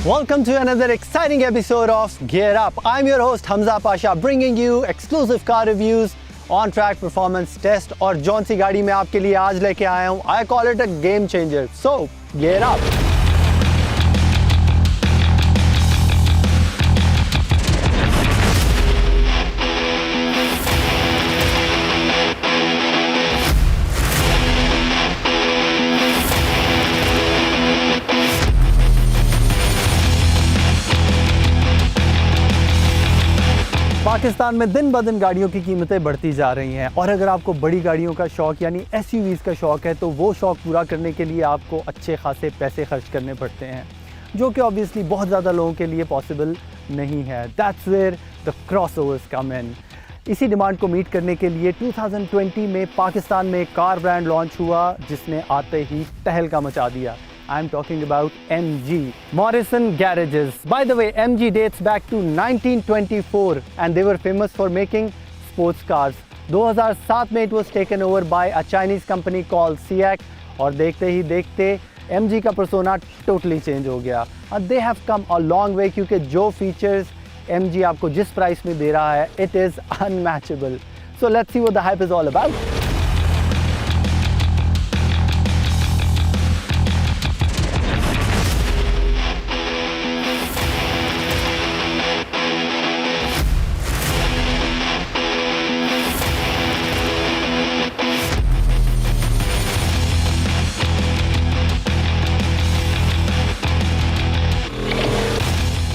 Welcome to another exciting episode of Gear Up. I'm your host Hamza Pasha, bringing you exclusive car reviews, on-track performance test और जौन सी गाड़ी मैं आपके लिए आज लेके आया हूँ, I call it a game changer. So, gear up. Pakistan में दिन ब दिन गाड़ियों की कीमतें बढ़ती जा रही हैं और अगर आपको बड़ी गाड़ियों का शौक़ यानी SUVs का शौक़ है तो वो शौक़ पूरा करने के लिए आपको अच्छे खासे पैसे खर्च करने पड़ते हैं, जो कि ऑब्वियसली बहुत ज़्यादा लोगों के लिए पॉसिबल नहीं है। दैट्स वेयर द क्रॉसओवर्स कम इन। इसी डिमांड को मीट करने के लिए 2020 में पाकिस्तान में एक कार ब्रांड लॉन्च हुआ जिसने आते ही तहलका मचा दिया। I'm talking about MG, Morrison Garages. By the way, MG dates back to 1924 and they were famous for making sports cars. 2007 में it was taken over by a Chinese company called SEAT और देखते ही देखते MG का persona totally change हो गया। They have come a long way क्योंकि जो features MG आपको जिस price में दे रहा है, it is unmatchable. So let's see what the hype is all about.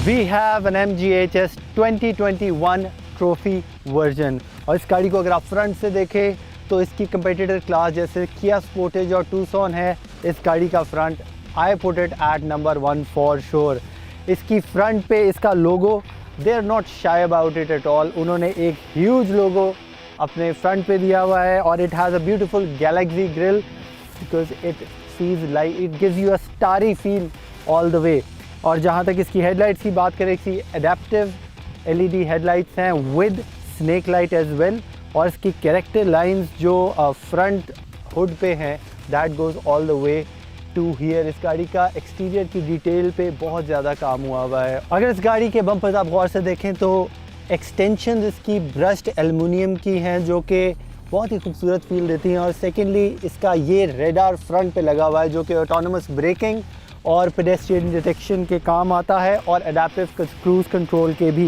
We have an MG HS 2021 trophy version और इस गाड़ी को अगर आप फ्रंट से देखें तो इसकी कंपेटिटर क्लास जैसे किया स्पोर्टेज और टूसॉन है, इस गाड़ी का front I put it at number 1 for sure. इसकी फ्रंट पे इसका logo, they are not shy about it at all. उन्होंने एक ह्यूज लोगो अपने फ्रंट पे दिया हुआ है और it has a beautiful galaxy grill because it feels like it gives you a starry feel all the way. और जहाँ तक इसकी हेडलाइट्स की बात करें, इसकी एडेप्टिव LED हेडलाइट्स हैं with snake light as well और इसकी कैरेक्टर लाइंस जो फ्रंट हुड पे हैं that goes all the way to here. इस गाड़ी का एक्सटीरियर की डिटेल पे बहुत ज़्यादा काम हुआ है। अगर इस गाड़ी के बम्पर्स आप गौर से देखें तो एक्सटेंशन इसकी ब्रश्ड एल्युमिनियम की हैं जो कि बहुत ही खूबसूरत फील देती हैं। और सेकेंडली इसका ये रेडार फ्रंट पे लगा हुआ है जो कि ऑटोनमस ब्रेकिंग और पेडेस्ट्रियन डिटेक्शन के काम आता है और एडेप्टिव क्रूज़ कंट्रोल के भी।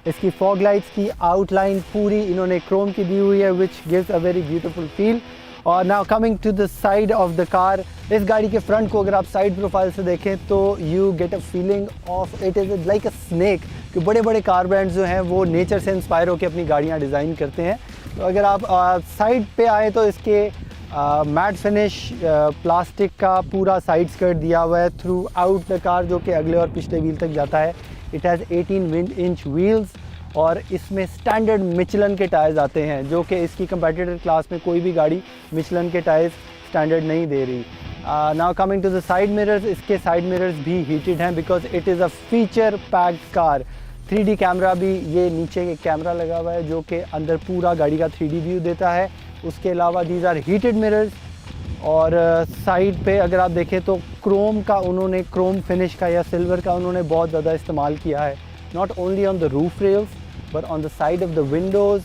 इसकी फॉग लाइट्स की आउटलाइन पूरी इन्होंने क्रोम की दी हुई है which gives a very beautiful feel. और now coming to the side of the car, इस गाड़ी के फ्रंट को अगर आप साइड प्रोफाइल से देखें तो you get a feeling of it is like a snake. कि बड़े बड़े कार ब्रांड्स जो हैं वो नेचर से इंस्पायर होकर अपनी गाड़ियाँ डिज़ाइन करते हैं। तो अगर आप साइड पे आए तो इसके मैट फिनिश प्लास्टिक का पूरा साइड स्कर्ट दिया हुआ है थ्रू आउट द कार जो कि अगले और पिछले व्हील तक जाता है। इट हैज़ 18 इंच व्हील्स और इसमें स्टैंडर्ड मिचलन के टायर्स आते हैं जो कि इसकी कंपेटिटर क्लास में कोई भी गाड़ी मिचलन के टायर्स स्टैंडर्ड नहीं दे रही। Now coming to the side mirrors, इसके साइड मिरर्स भी हीटेड हैं because it is a feature packed car. 3D camera भी ये नीचे एक कैमरा लगा हुआ है जो कि अंदर पूरा गाड़ी का 3D व्यू देता है। उसके अलावा दीज आर हीटेड मिरर्स और साइड पे अगर आप देखें तो क्रोम का उन्होंने क्रोम फिनिश का या सिल्वर का उन्होंने बहुत ज़्यादा इस्तेमाल किया है, not only on the roof rails but on the side of the Windows,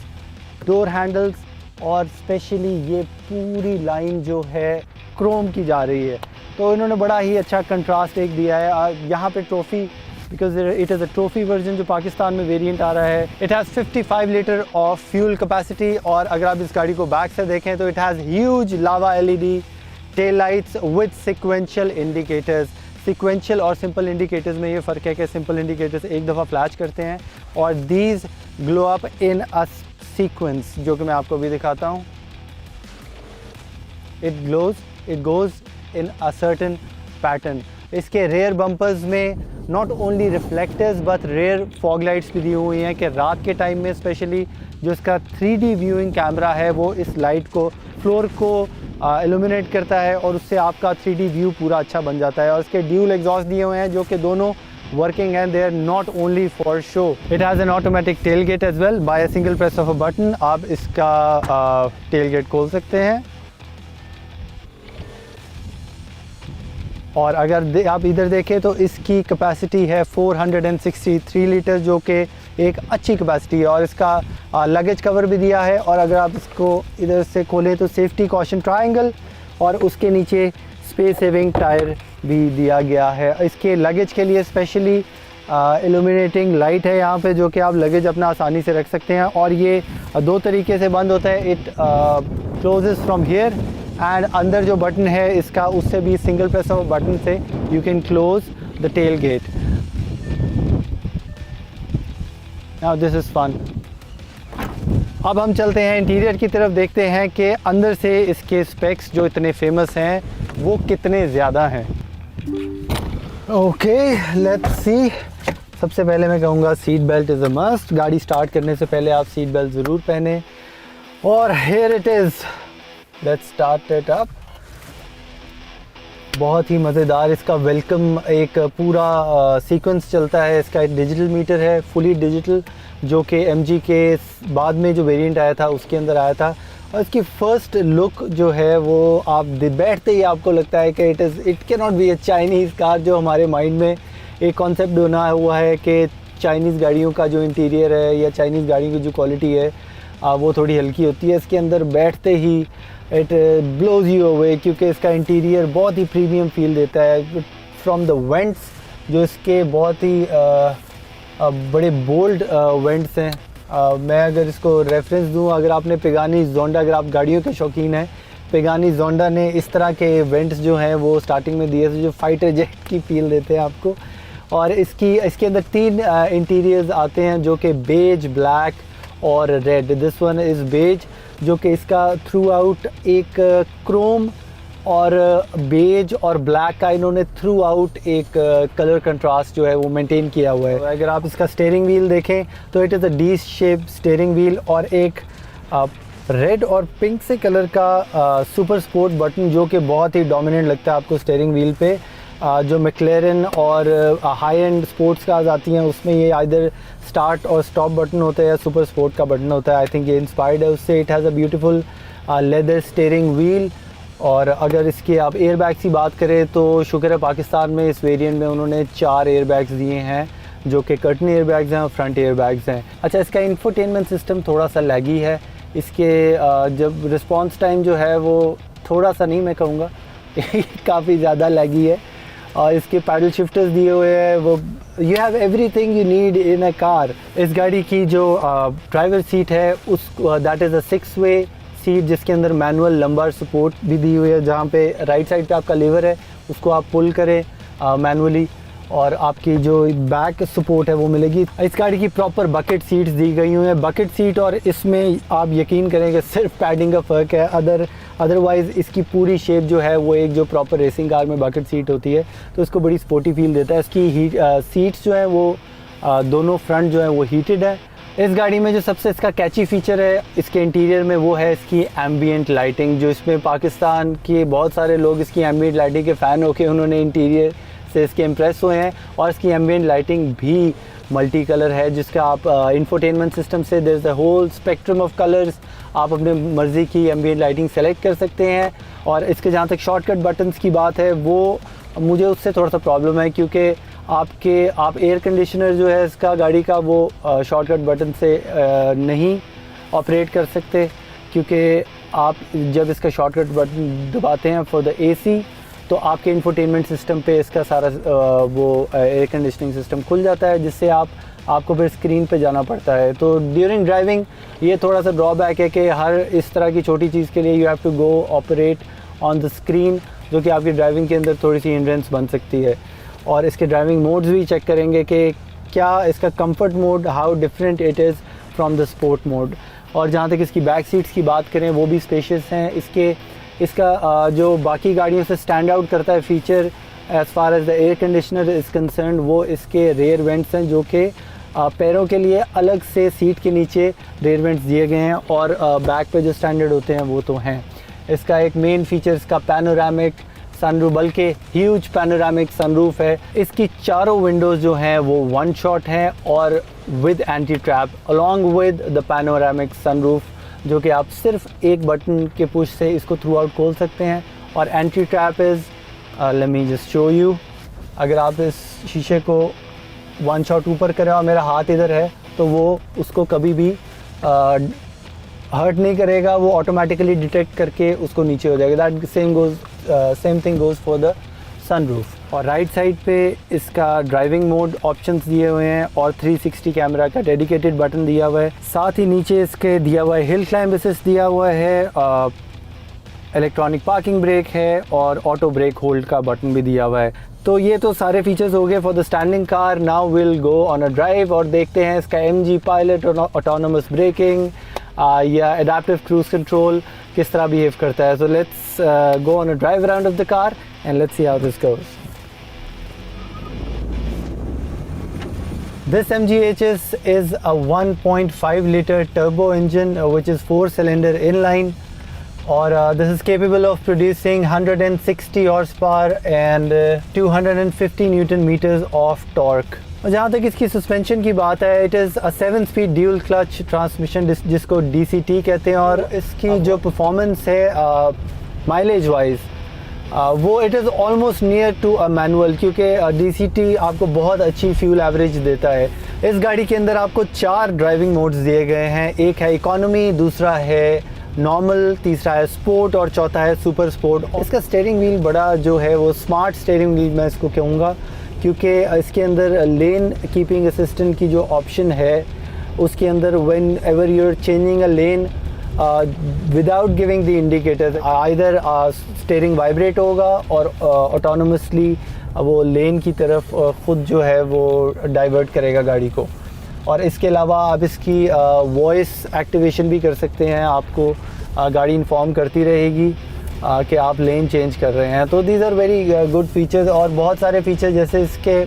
door handles और स्पेशली ये पूरी लाइन जो है क्रोम की जा रही है। तो इन्होंने बड़ा ही अच्छा कंट्रास्ट एक दिया है। यहाँ पे trophy because it is a trophy version जो पाकिस्तान में वेरिएंट आ रहा है। It has 55 litre of fuel capacity और अगर आप इस गाड़ी को बैक से देखें तो it has huge lava LED tail lights with sequential indicators. Sequential और सिंपल इंडिकेटर्स में ये फ़र्क है कि सिंपल इंडिकेटर्स एक दफ़ा फ्लैश करते हैं और these glow up in a sequence जो कि मैं आपको भी दिखाता हूँ। It goes in a certain pattern. इसके रेयर बम्पर्स में not only reflectors but rear fog lights भी दी हुई हैं कि रात के टाइम में स्पेशली जो इसका 3D व्यूइंग कैमरा है वो इस लाइट को फ्लोर को इल्यूमिनेट करता है और उससे आपका 3D व्यू पूरा अच्छा बन जाता है। और इसके ड्यूल एग्जॉस्ट दिए हुए हैं जो कि दोनों working and they are not only for show. It has an automatic tailgate as well. By a single press of a button आप इसका tailgate खोल सकते हैं। और अगर आप इधर देखें तो इसकी कैपेसिटी है 463 लीटर, जो कि एक अच्छी कैपेसिटी है। और इसका लगेज कवर भी दिया है। और अगर आप इसको इधर से खोलें तो सेफ्टी कॉशन ट्रायंगल और उसके नीचे स्पेस सेविंग टायर भी दिया गया है। इसके लगेज के लिए स्पेशली इल्यूमिनेटिंग लाइट है यहाँ पे, जो कि आप लगेज अपना आसानी से रख सकते हैं। और ये 2 तरीके से बंद होता है। It closes from here and अंदर जो बटन है इसका, उससे भी सिंगल प्रेस ऑफ बटन से you can close the tailgate. Now this is fun. अब हम चलते हैं इंटीरियर की तरफ, देखते हैं कि अंदर से इसके स्पेक्स जो इतने फेमस हैं वो कितने ज़्यादा हैं। Okay, let's see. सबसे पहले मैं कहूँगा seat belt is a must. गाड़ी स्टार्ट करने से पहले आप सीट बेल्ट ज़रूर पहने। और here it is, let's start it up. बहुत ही मज़ेदार इसका वेलकम एक पूरा सीक्वेंस चलता है। इसका एक डिजिटल मीटर है, फुली डिजिटल, जो कि MG के बाद में जो वेरिएंट आया था उसके अंदर आया था। और इसकी फ़र्स्ट लुक जो है वो आप बैठते ही आपको लगता है कि it can not be A Chinese car. जो हमारे माइंड में एक कॉन्सेप्ट बना हुआ है कि चाइनीज़ गाड़ियों का जो इंटीरियर है या चाइनीज़ गाड़ियों की जो क्वालिटी है वो थोड़ी हल्की होती है। इसके अंदर बैठते ही इट ब्लोज यू अवे, क्योंकि इसका इंटीरियर बहुत ही प्रीमियम फील देता है। फ्रॉम द वेंट्स, जो इसके बहुत ही बड़े बोल्ड वेंट्स हैं। मैं अगर इसको रेफरेंस दूं, अगर आपने पेगानी जोंडा, अगर आप गाड़ियों के शौकीन हैं, पेगानी जोंडा ने इस तरह के वेंट्स जो हैं वो स्टार्टिंग में दिए थे, जो फाइटर जेट की फील देते हैं आपको। और इसके अंदर 3 इंटीरियर्स आते हैं, जो कि बेज, ब्लैक और red. This one is beige, जो कि इसका थ्रू आउट एक क्रोम और बेज और ब्लैक का इन्होंने थ्रू आउट एक कलर कंट्रास्ट जो है वो मेंटेन किया हुआ है। अगर आप इसका स्टीयरिंग व्हील देखें तो it is a D shape steering wheel और एक रेड और पिंक से कलर का सुपर स्पोर्ट बटन, जो कि बहुत ही डोमिनेंट लगता है आपको स्टीयरिंग व्हील पे। जो मैक्लेरन और हाई एंड स्पोर्ट्स कार्स आती हैं उसमें ये आइदर स्टार्ट और स्टॉप बटन होता है या सुपर स्पोर्ट का बटन होता है। आई थिंक ये इंस्पायर्ड है उससे। It has a beautiful leather steering wheel. और अगर इसके आप एयर बैग्स की बात करें तो शुक्र है पाकिस्तान में इस वेरिएंट में उन्होंने 4 एयर बैग्स दिए हैं, जो कि कर्टन एयर बैग्स हैं और फ्रंट एयर बैग्स हैं। अच्छा, इसका इंफोटेनमेंट सिस्टम थोड़ा सा लैगी है। इसके जब रिस्पॉन्स टाइम जो है वो थोड़ा सा नहीं, मैं कहूँगा काफ़ी ज़्यादा लैगी है। और इसके पैडल शिफ्टर्स दिए हुए हैं, वो you have everything you need in a car. इस गाड़ी की जो ड्राइवर सीट है उस that is a 6 way seat, जिसके अंदर मैनुअल लंबार सपोर्ट भी दी हुई है, जहाँ पे राइट साइड पे आपका लीवर है उसको आप पुल करें मैनुअली, और आपकी जो बैक सपोर्ट है वो मिलेगी। इस गाड़ी की प्रॉपर बकेट सीट्स दी गई हुई हैं। बकेट सीट और इसमें आप यकीन करें कि सिर्फ पैडिंग का फ़र्क है, अदरवाइज़ इसकी पूरी शेप जो है वो एक जो प्रॉपर रेसिंग कार में बकेट सीट होती है तो इसको बड़ी स्पोर्टी फील देता है। इसकी सीट्स जो हैं वो दोनों फ्रंट जो है वो हीटेड है। इस गाड़ी में जो सबसे इसका कैची फीचर है इसके इंटीरियर में वो है इसकी एम्बियंट लाइटिंग, जो इसमें पाकिस्तान के बहुत सारे लोग इसकी एम्बियंट लाइटिंग के फ़ैन होकर उन्होंने इंटीरियर से इसके इम्प्रेस हुए हैं। और इसकी एम्बियंट लाइटिंग भी मल्टी कलर है, जिसका आप इंफोटेनमेंट सिस्टम से there is a whole spectrum of colours, आप अपने मर्ज़ी की एम्बियंट लाइटिंग सेलेक्ट कर सकते हैं। और इसके जहाँ तक शॉर्टकट बटन्स की बात है वो मुझे उससे थोड़ा सा प्रॉब्लम है, क्योंकि आप एयर कंडीशनर जो है इसका गाड़ी का वो शॉर्टकट बटन से नहीं ऑपरेट कर सकते, क्योंकि आप जब इसका शॉर्टकट बटन दबाते हैं फॉर द AC तो आपके इंफोटेनमेंट सिस्टम पे इसका सारा वो एयर कंडीशनिंग सिस्टम खुल जाता है, जिससे आपको फिर स्क्रीन पे जाना पड़ता है। तो ड्यूरिंग ड्राइविंग ये थोड़ा सा ड्रॉबैक है कि हर इस तरह की छोटी चीज़ के लिए you have to go operate on the screen, जो कि आपकी ड्राइविंग के अंदर थोड़ी सी हिंड्रेंस बन सकती है। और इसके ड्राइविंग मोड्स भी चेक करेंगे कि क्या इसका comfort mode how different it is from the sport mode. और जहाँ तक इसकी बैक सीट्स की बात करें वो भी स्पेशियस हैं। इसका जो बाकी गाड़ियों से स्टैंड आउट करता है feature as far as the air conditioner is concern, वो इसके रेयर वेंट्स हैं, जो कि पैरों के लिए अलग से सीट के नीचे रेयर वेंट्स दिए गए हैं, और बैक पे जो स्टैंडर्ड होते हैं वो तो हैं। इसका एक मेन फीचर इसका पैनोरामिक सनरूफ, बल्कि ह्यूज पैनोरामिक सनरूफ है। इसकी चारों विंडोज़ जो हैं वो वन शॉट हैं और with anti trap along with the panoramic sunroof, जो कि आप सिर्फ एक बटन के पुश से इसको थ्रू आउट खोल सकते हैं। और anti trap is let me just show you. अगर आप इस शीशे को वन शॉट ऊपर करें और मेरा हाथ इधर है तो वो उसको कभी भी हर्ट नहीं करेगा, वो ऑटोमेटिकली डिटेक्ट करके उसको नीचे हो जाएगा। That same thing goes for the sunroof. और राइट साइड पे इसका ड्राइविंग मोड ऑप्शंस दिए हुए हैं और 360 कैमरा का डेडिकेटेड बटन दिया हुआ है। साथ ही नीचे इसके दिया हुआ है हिल क्लाइंब असिस्ट दिया हुआ है, इलेक्ट्रॉनिक पार्किंग ब्रेक है और ऑटो ब्रेक होल्ड का बटन भी दिया हुआ है। तो ये तो सारे फीचर्स हो गए for the standing car. Now will go on a drive और देखते हैं इसका MG पायलट ऑटोनोमस ब्रेकिंग या एडाप्टिव क्रूज कंट्रोल किस तरह बिहेव करता है। So let's go on a drive around of the car and let's see how this goes. This MGHS is a 1.5 liter turbo engine which is 4-cylinder inline, or this is capable of producing 160 horsepower and 250 Newton meters of torque. और जहाँ तक इसकी suspension की बात है, it is a 7-speed dual clutch transmission जिसको DCT कहते हैं। और इसकी जो परफॉर्मेंस है माइलेज वाइज वो it is almost near to a manual, क्योंकि DCT आपको बहुत अच्छी फ्यूल एवरेज देता है। इस गाड़ी के अंदर आपको 4 ड्राइविंग मोड्स दिए गए हैं। एक है इकोनॉमी, दूसरा है नॉर्मल, तीसरा है स्पोर्ट और चौथा है सुपर स्पोर्ट। इसका स्टीयरिंग व्हील बड़ा जो है वो स्मार्ट स्टीयरिंग व्हील मैं इसको कहूँगा, क्योंकि इसके अंदर लेन कीपिंग असिस्टेंट की जो ऑप्शन है उसके अंदर whenever you are changing a lane without giving the indicator either steering vibrate होगा और ऑटोनोमसली वो लेन की तरफ ख़ुद जो है वो डाइवर्ट करेगा गाड़ी को। और इसके अलावा आप इसकी वॉइस एक्टिवेशन भी कर सकते हैं, आपको गाड़ी इन्फॉर्म करती रहेगी कि आप लेन चेंज कर रहे हैं। तो these are very good features. और बहुत सारे फीचर जैसे इसके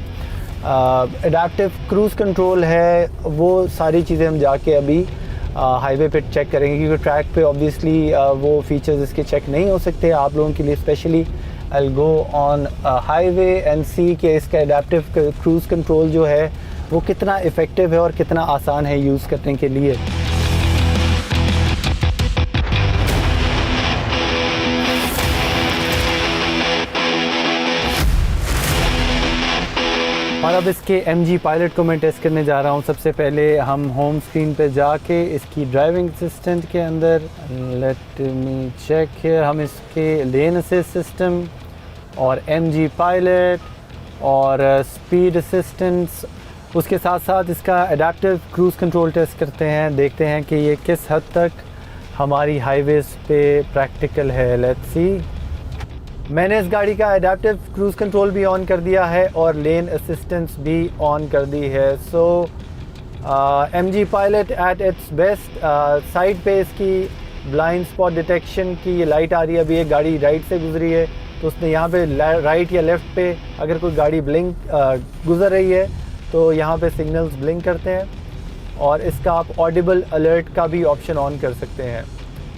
एडाप्टिव क्रूज़ कंट्रोल है, वो सारी चीज़ें हम जाके अभी हाईवे पे चेक करेंगे, क्योंकि ट्रैक पे ऑब्वियसली वो फीचर्स इसके चेक नहीं हो सकते आप लोगों के लिए। Specially I will go on highway and see कि इसका एडाप्टिव क्रूज़ कंट्रोल जो है वो कितना इफ़ेक्टिव है और कितना आसान है यूज़ करने के लिए। और अब इसके MG पायलट को मैं टेस्ट करने जा रहा हूँ। सबसे पहले हम होम स्क्रीन पे जाके इसकी ड्राइविंग असिस्टेंट के अंदर लेट मी चेक हियर, हम इसके लेन असिस्ट सिस्टम और MG पायलट और स्पीड असिस्टेंस, उसके साथ साथ इसका एडाप्टिव क्रूज़ कंट्रोल टेस्ट करते हैं। देखते हैं कि ये किस हद तक हमारी हाईवेज़ पे प्रैक्टिकल है। Let's see. मैंने इस गाड़ी का एडाप्टिव क्रूज़ कंट्रोल भी ऑन कर दिया है और लेन असिस्टेंस भी ऑन कर दी है। सो MG pilot at its best. Side पे इसकी ब्लाइंड स्पॉट डिटेक्शन की ये लाइट आ रही है। अभी एक गाड़ी राइट से गुजरी है तो उसने यहाँ पे राइट या लेफ़्ट पे अगर कोई गाड़ी गुज़र रही है तो यहाँ पे सिग्नल्स ब्लिंक करते हैं। और इसका आप ऑडिबल अलर्ट का भी ऑप्शन ऑन कर सकते हैं।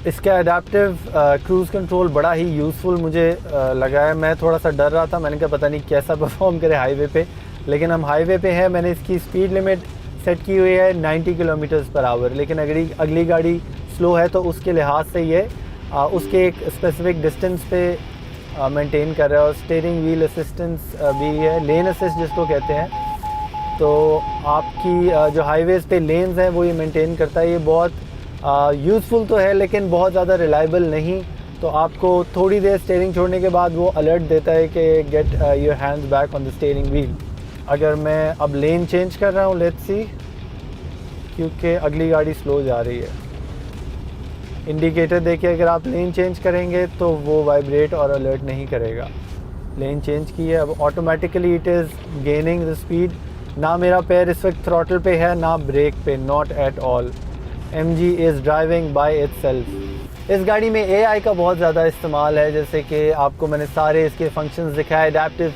इसका एडाप्टिव क्रूज़ कंट्रोल बड़ा ही यूज़फुल मुझे लगा है। मैं थोड़ा सा डर रहा था, मैंने कहा पता नहीं कैसा परफॉर्म करे हाईवे पे, लेकिन हम हाईवे पे हैं। मैंने इसकी स्पीड लिमिट सेट की हुई है 90 किलोमीटर्स पर आवर, लेकिन अगली गाड़ी स्लो है तो उसके लिहाज से ये उसके एक स्पेसिफिक डिस्टेंस पे मेंटेन कर रहा है। और स्टीयरिंग व्हील असिस्टेंस भी है, लेन असिस्ट जिसको कहते हैं। तो आपकी जो हाईवेज़ पे लेन्स हैं वो ये मेंटेन करता है। ये बहुत यूज़फुल तो है लेकिन बहुत ज़्यादा रिलायबल नहीं। तो आपको थोड़ी देर स्टीयरिंग छोड़ने के बाद वो अलर्ट देता है कि get your hands back on the steering wheel. अगर मैं अब लेन चेंज कर रहा हूँ, लेट्स सी, क्योंकि अगली गाड़ी स्लो जा रही है। इंडिकेटर देखिए, अगर आप लेन चेंज करेंगे तो वो वाइब्रेट और अलर्ट नहीं करेगा। लेन चेंज की है, अब automatically it is gaining the speed. ना मेरा पैर इस वक्त थ्रॉटल पे है ना ब्रेक पे, not at all. MG is driving by itself. इस गाड़ी में AI का बहुत ज़्यादा इस्तेमाल है, जैसे कि आपको मैंने सारे इसके फंक्शंस दिखाए, एडेप्टिव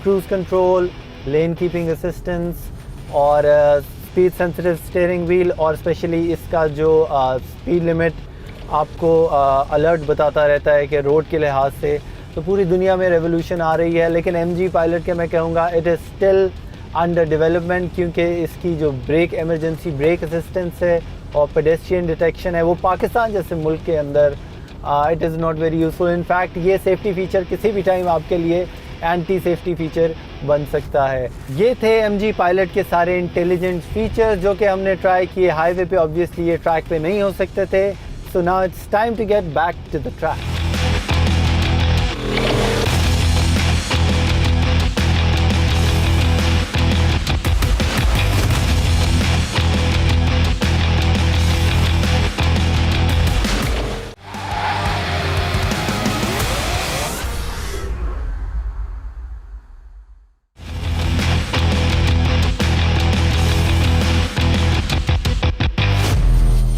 क्रूज़ कंट्रोल, लेन कीपिंग असिस्टेंस और स्पीड सेंसिटिव स्टीयरिंग व्हील। और स्पेशली इसका जो स्पीड लिमिट आपको अलर्ट बताता रहता है कि रोड के लिहाज से। तो पूरी दुनिया में रेवोल्यूशन आ रही है, लेकिन MG पायलट के मैं कहूँगा it is still under development, क्योंकि इसकी जो ब्रेक इमरजेंसी ब्रेक असिस्टेंस है और पेडेस्ट्रियन डिटेक्शन है वो पाकिस्तान जैसे मुल्क के अंदर it is not very useful. In fact ये सेफ्टी फ़ीचर किसी भी टाइम आपके लिए एंटी सेफ्टी फ़ीचर बन सकता है। ये थे MG पायलट के सारे इंटेलिजेंट फ़ीचर जो कि हमने ट्राई किए। हाईवे पे ऑब्वियसली ये ट्रैक पे नहीं हो सकते थे। So now it's time to get back to the track.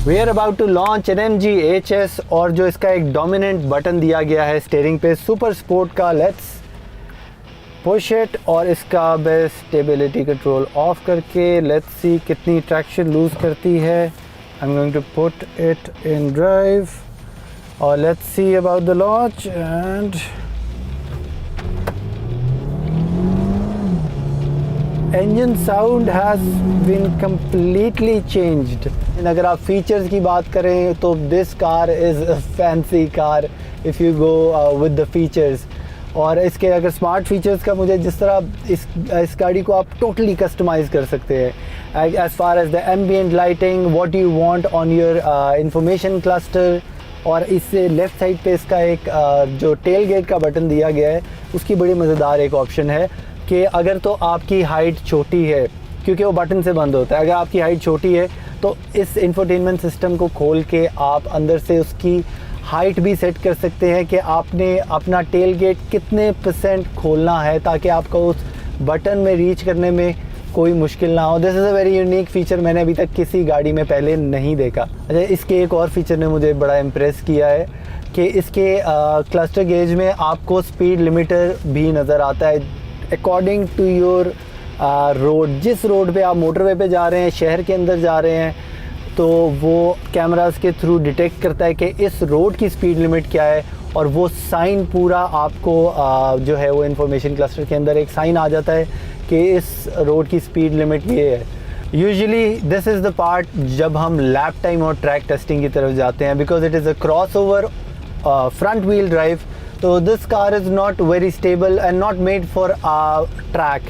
We are about to launch an MG HS और जो इसका एक डोमिनेंट बटन दिया गया है स्टीयरिंग पे सुपर स्पोर्ट का, लेट्स पुश इट और इसका बेस्ट स्टेबिलिटी कंट्रोल ऑफ करके लेट्स सी कितनी ट्रैक्शन लूज़ करती है। I am going to put it in drive और let's see about the launch and engine sound has been completely changed। अगर आप features की बात करें तो this car is a fancy car if you go with the features. और इसके अगर स्मार्ट फीचर्स का मुझे जिस तरह इस गाड़ी को आप टोटली कस्टमाइज़ कर सकते हैं as far as the ambient lighting, what you want on your information cluster. और इससे लेफ़्ट साइड पे इसका एक जो टेल गेट का बटन दिया गया है उसकी बड़ी मज़ेदार एक ऑप्शन है कि अगर तो आपकी हाइट छोटी है, क्योंकि वो बटन से बंद होता है, अगर आपकी हाइट छोटी है तो इस इंफोटेनमेंट सिस्टम को खोल के आप अंदर से उसकी हाइट भी सेट कर सकते हैं कि आपने अपना टेल गेट कितने % खोलना है ताकि आपको उस बटन में रीच करने में कोई मुश्किल ना हो। This is a very unique feature, मैंने अभी तक किसी गाड़ी में पहले नहीं देखा। अच्छा, इसके एक और फीचर ने मुझे बड़ा इम्प्रेस किया है कि इसके क्लस्टर गेज में आपको स्पीड लिमिटर भी नज़र आता है अकॉर्डिंग टू योर रोड। जिस रोड पे आप मोटरवे पे जा रहे हैं, शहर के अंदर जा रहे हैं, तो वो कैमरास के थ्रू डिटेक्ट करता है कि इस रोड की स्पीड लिमिट क्या है और वो साइन पूरा आपको जो है वो इंफॉर्मेशन क्लस्टर के अंदर एक साइन आ जाता है कि इस रोड की स्पीड लिमिट ये है। Usually this is the part जब हम लैप टाइम और ट्रैक टेस्टिंग की तरफ जाते हैं, because it is a crossover front wheel drive. तो this car is not very stable and not made for track.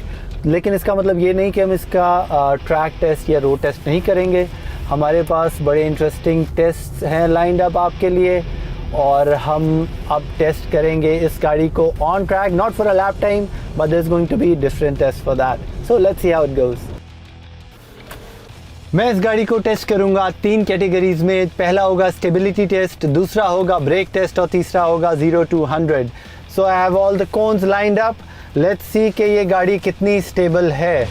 लेकिन इसका मतलब ये नहीं कि हम इसका ट्रैक टेस्ट या रोड टेस्ट नहीं करेंगे। हमारे पास बड़े इंटरेस्टिंग टेस्ट हैं लाइंड अप आपके लिए और हम अब टेस्ट करेंगे इस गाड़ी को on track, not for a lap time but there is going to be different test for that. So let's see how it goes. मैं इस गाड़ी को टेस्ट करूंगा 3 कैटेगरीज में। पहला होगा स्टेबिलिटी टेस्ट, दूसरा होगा ब्रेक टेस्ट और तीसरा होगा 0 to 100। So I have all the cons lined up. Let's see कि ये गाड़ी कितनी स्टेबल है।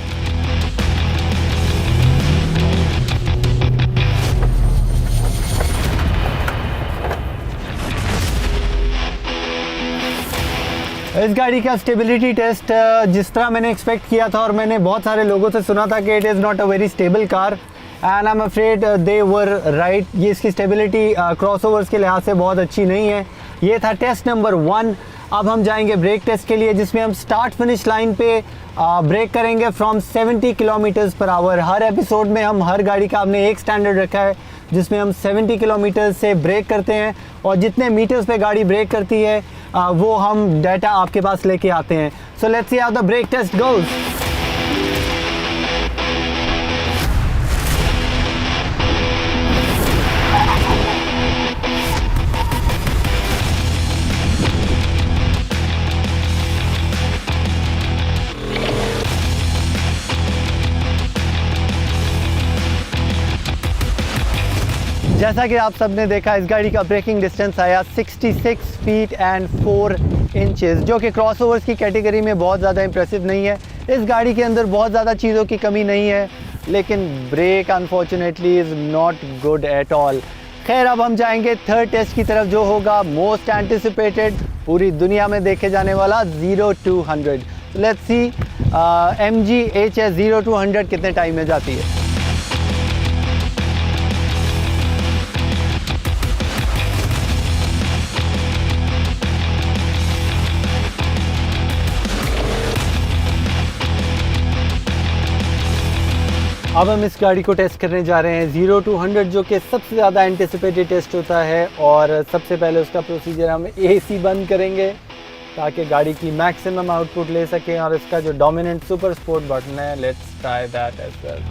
इस गाड़ी का स्टेबिलिटी टेस्ट जिस तरह मैंने एक्सपेक्ट किया था और मैंने बहुत सारे लोगों से सुना था कि it is not a very stable car and I am afraid they were right. ये इसकी स्टेबिलिटी क्रॉसओवर्स के लिहाज से बहुत अच्छी नहीं है। ये था टेस्ट नंबर 1। अब हम जाएंगे ब्रेक टेस्ट के लिए, जिसमें हम स्टार्ट फिनिश लाइन पे ब्रेक करेंगे from 70 kilometres per hour. Her episode में हम हर गाड़ी का हमने एक स्टैंडर्ड रखा है जिसमें हम 70 किलोमीटर से ब्रेक करते हैं और जितने मीटर्स पे गाड़ी ब्रेक करती है वो हम डाटा आपके पास लेके आते हैं। So let's see how the brake test goes. जैसा कि आप सब ने देखा, इस गाड़ी का ब्रेकिंग डिस्टेंस आया 66 फीट एंड 4 इंचेस, जो कि क्रॉसओवर्स की कैटेगरी में बहुत ज़्यादा इंप्रेसिव नहीं है। इस गाड़ी के अंदर बहुत ज़्यादा चीज़ों की कमी नहीं है, लेकिन brake unfortunately is not good at all. खैर, अब हम जाएंगे थर्ड टेस्ट की तरफ, जो होगा मोस्ट एंटिसिपेटेड, पूरी दुनिया में देखे जाने वाला 0 to 100। Let's see MG HS 0 to 100 कितने टाइम में जाती है। अब हम इस गाड़ी को टेस्ट करने जा रहे हैं 0 to 100, जो कि सबसे ज़्यादा एंटिसिपेटेड टेस्ट होता है। और सबसे पहले उसका प्रोसीजर हम एसी बंद करेंगे ताकि गाड़ी की मैक्सिमम आउटपुट ले सकें। और इसका जो डोमिनेंट सुपर स्पोर्ट बटन है, let's try that as well.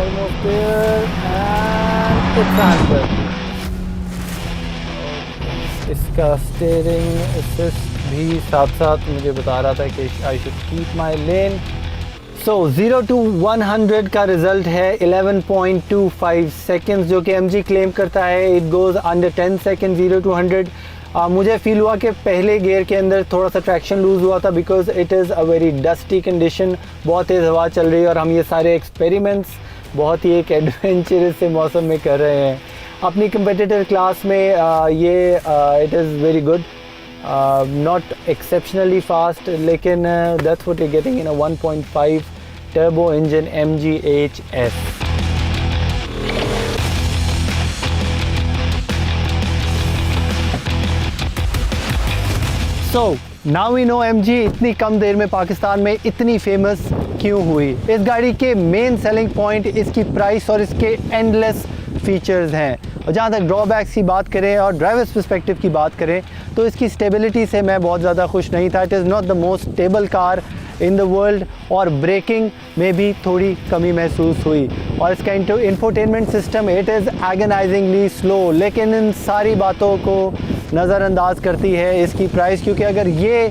Almost there and it's answered. इसका स्टीयरिंग असिस्ट भी साथ साथ मुझे बता रहा था कि I should keep my lane. So 0 to 100 का रिजल्ट है 11.25 सेकेंड्स, जो कि MG क्लेम करता है it goes under 10 second 0 to 100। मुझे फील हुआ कि पहले गियर के अंदर थोड़ा सा ट्रैक्शन लूज़ हुआ था because it is a very dusty condition, बहुत तेज़ हवा चल रही है और हम ये सारे एक्सपेरिमेंट्स बहुत ही एक एडवेंचरस से मौसम में कर रहे हैं। अपनी कंपेटिटिव क्लास में ये it is very good, not exceptionally fast, लेकिन that's what you getting in a 1.5 turbo engine MG HS। So now we know MG इतनी कम देर में पाकिस्तान में इतनी फेमस क्यों हुई। इस गाड़ी के मेन सेलिंग पॉइंट इसकी प्राइस और इसके एंडलेस फीचर्स हैं। और जहाँ तक ड्रॉबैक्स की बात करें और ड्राइवर्स पर्सपेक्टिव की बात करें तो इसकी स्टेबिलिटी से मैं बहुत ज़्यादा खुश नहीं था। It is not the most stable car in the world और ब्रेकिंग में भी थोड़ी कमी महसूस हुई। और इसका infotainment system it is agonizingly slow, लेकिन इन सारी बातों को नज़रअंदाज करती है इसकी प्राइस, क्योंकि अगर ये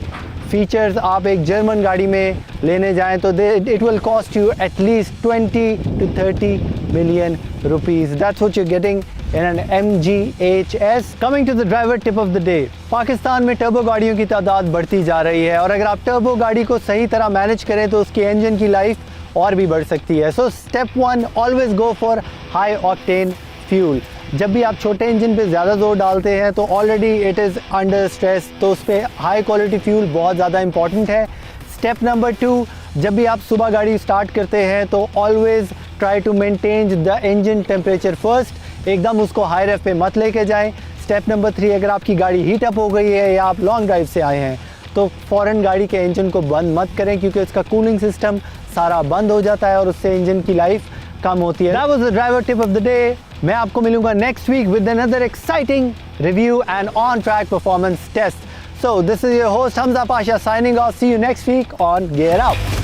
फीचर्स आप एक जर्मन गाड़ी में लेने जाएं तो it will cost you at least 20 to 30 million rupees. That's what you're getting in an MG HS. Coming to the driver tip of the day. Pakistan में टर्बो गाड़ियों की तादाद बढ़ती जा रही है और अगर आप टर्बो गाड़ी को सही तरह मैनेज करें तो उसकी इंजन की लाइफ और भी बढ़ सकती है। So step 1, always go for high octane fuel. जब भी आप छोटे इंजन पे ज़्यादा जोर डालते हैं तो already it is under stress, तो उस पर हाई क्वालिटी फ्यूल बहुत ज़्यादा इंपॉर्टेंट है। स्टेप नंबर 2, जब भी आप सुबह गाड़ी स्टार्ट करते हैं तो always try to maintain the engine temperature first, एकदम उसको हाई रेफ पे मत लेके जाएं। स्टेप नंबर 3, अगर आपकी गाड़ी हीट अप हो गई है या आप लॉन्ग ड्राइव से आए हैं तो फ़ौरन गाड़ी के इंजन को बंद मत करें, क्योंकि उसका कूलिंग सिस्टम सारा बंद हो जाता है और उससे इंजन की लाइफ कम होती है। That was the driver tip of the day. मैं आपको मिलूंगा next week with another exciting review and on track performance test. So this is your host Hamza Pasha signing off. See you next week on Gear Up.